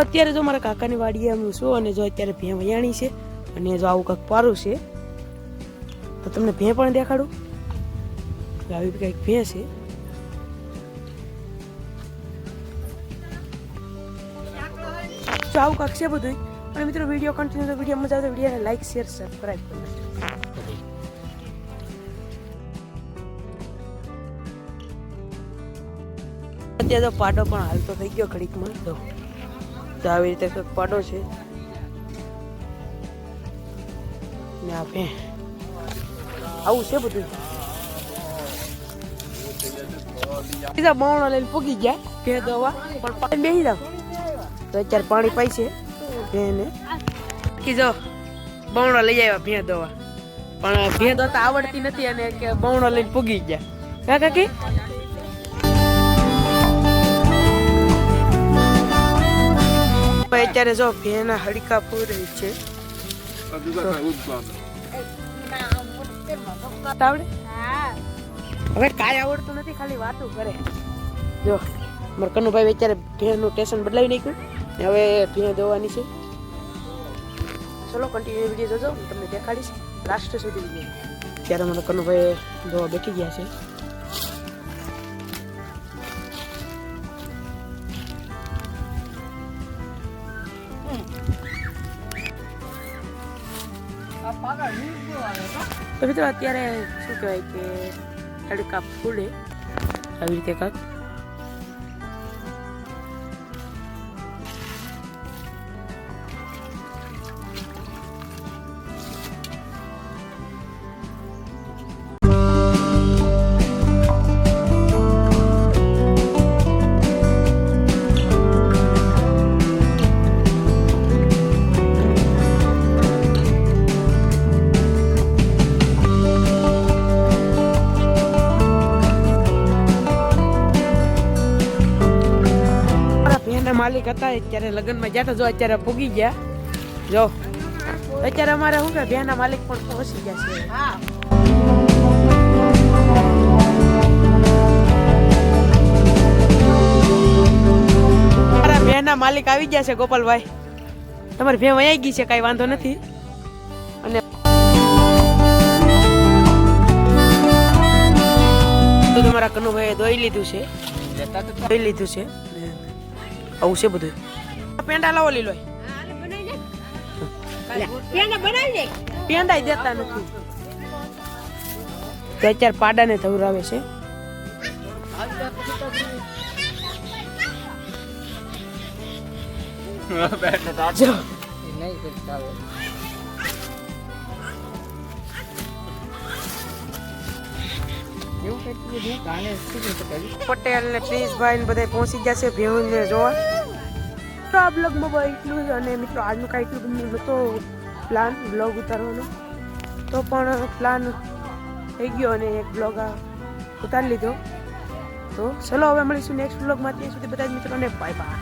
અત્યારે જો મારા કાકાની વાડીએ હું છું અને જો અત્યારે ભેં વયાણી છે અને જો આવું કંઈક પારું છે તો તમને ભેં પણ દેખાડું. આવી કંઈક ભેં છે. તો આવું કંઈક છે બધું. અને મિત્રો વિડીયો કન્ટિન્યુ તો વિડીયો મજા આવે તો વિડીયોને લાઈક શેર સબસ્ક્રાઈબ કરજો. અત્યારે તો પાડો પણ હાલતો થઈ ગયો ઘડીકમાં. તો આવી રીતે કંઈક પાડો છે ને આ ભેં આવું છે બધું. બીજા બમણો લઈને પૂગી ગયા ભેં દવા પણ પાણી બેસી જાવ તો અત્યારે પાણી પાય છે ભેંને. જો બમણો લઈ આવ્યા ભેં દવા પણ ભેં દોતા આવડતી નથી અને કે બમણો લઈને પૂગી ગયા. કા કાકી અત્યારે જો ભેંના હડકા પૂરે છે. આવડે હવે કાંઈ આવડતું નથી ખાલી વાતું કરે. જો મારા કનુભાઈ અત્યારે ભેંનું સ્ટેશન બદલાવી નાખ્યું હવે ભેં દોવાની છે. ચલો કન્ટિન્યુ વિડીયો જોજો હું તમને દેખાડીશ લાસ્ટ સુધી વિડીયો. ત્યારે મારા કનુભાઈ દોવા બેઠી ગયા છે. તો મિત્રો અત્યારે શું કહેવાય કે તડકા ફૂલે આવી રીતે કાંક. માલિક હતા અત્યારે લગ્નમાં ગયા જો અત્યારે પૂગી ગયા. જો અત્યારે અમારે શું કે ભેંના માલિક પણ પહોંચી ગયા છે. મારા ભેંના માલિક આવી ગયા છે ગોપાલભાઈ. તમારી ભેં વયાઈ ગઈ છે કઈ વાંધો નથી. અને તમારા કનુભાઈ દોઈ લીધું છે આવું છે બધું. પેંડા લાવો લીલો પેંડા દેતા નથી તો અત્યારે પાડાને ધવરાવે છે. પટેલ ને પ્રિન્સભાઈ ને બધા પહોંચી ગયા છે ભેહું ને જોવા. તો આ બ્લોગમાં બહુ એટલું જ. અને મિત્રો આજનું કાંઈ એટલું બધું નહોતો પ્લાન બ્લોગ ઉતારવાનો તો પણ પ્લાન થઈ ગયો અને એક બ્લોગ ઉતારી લીધો. તો ચલો હવે મળીશું નેક્સ્ટ બ્લોગમાં. ત્યાં સુધી બધા જ મિત્રોને બાય બાય.